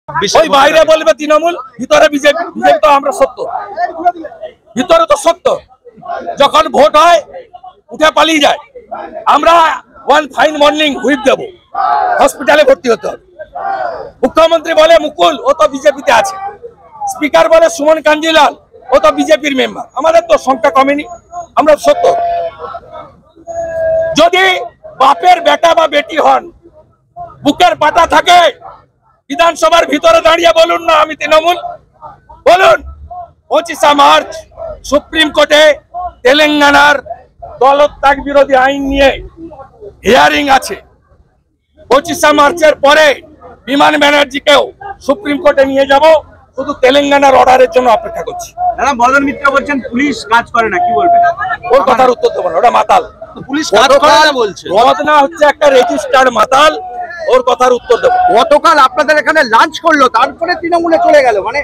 ওই বাইরে বলবে তৃণমূল, ভিতরে বিজেপি। বিজেপি তো আমরা সত্য, ভিতরে তো সত্য। যখন ভোট হয় উঠে পালিয়ে যায়। আমরা ওয়ান ফাইন মর্নিং হুইপ দেব, হসপিটালে ভর্তি হতে হবে। মুখ্যমন্ত্রী বলে মুকুল, ও তো বিজেপিতে আছে। স্পিকার বলে সুমন কাঞ্জিলাল, ও তো বিজেপির মেম্বার। আমাদের তো সংখ্যা কমেনি, আমরা সত্য। যদি বাপের বেটা বা বেটি হন, বুকের পাটা থাকে, বিধানসভার ভিতরে দাঁড়িয়ে বলুন না আমি তৃণমূল। বলুন 25শে মার্চ সুপ্রিম কোর্টে তেলেঙ্গানার দলত্যাগ বিরোধী আইন নিয়ে হিয়ারিং আছে। 25শে মার্চের পরে বিমান ব্যানার্জিকেও সুপ্রিম কোর্টে নিয়ে যাব। শুধু তেলেঙ্গানার অর্ডারের জন্য অপেক্ষা করছি। দাদা মদন মিত্র বলছেন পুলিশ কাজ করে না, কি বলবেন? ওর কথার উত্তর দেবো না, ওটা মাতাল। পুলিশ কাজ করে না বলছে। মদনা হচ্ছে একটা রেজিস্টার্ড মাতাল, ওর কথার উত্তর দেবো। গতকাল আপনাদের এখানে লাঞ্চ করলো, তারপরে তৃণমূলে চলে গেল, মানে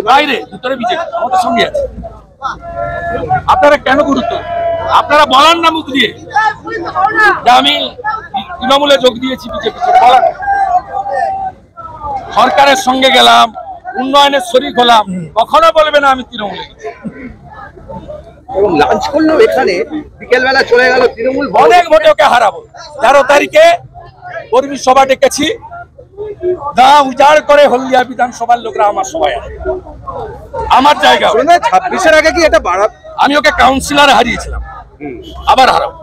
বাইরে ভিতরে বিজেপি আমাদের সঙ্গে আছে। আপনারা কেন গুরুত্ব, আপনারা বলান না মুখ দিয়ে যে আমি তৃণমূলে যোগ দিয়েছি, বিজেপি বলান। সরকারের সঙ্গে গেলাম, উন্নয়নের শরিক হলাম, কখনো বলবে না আমি তৃণমূলে গেছি। এবং লাঞ্চ করলো এখানে, বিকেল বেলা চলে গেল তৃণমূল। অনেক ভোটে ওকে হারাবো। 13 তারিখে কর্মী সভা ডেকেছি, গা উজাড় করে হলদিয়া বিধানসভার লোকরা আমার সভায় আসে, আমার জায়গা। 26-এর আগে কি এটা বাড়া? আমি ওকে কাউন্সিলরে হারিয়েছিলাম, আবার হারাবো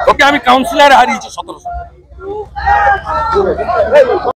ওকে। আমি কাউন্সিলরে হারিয়েছি 1700।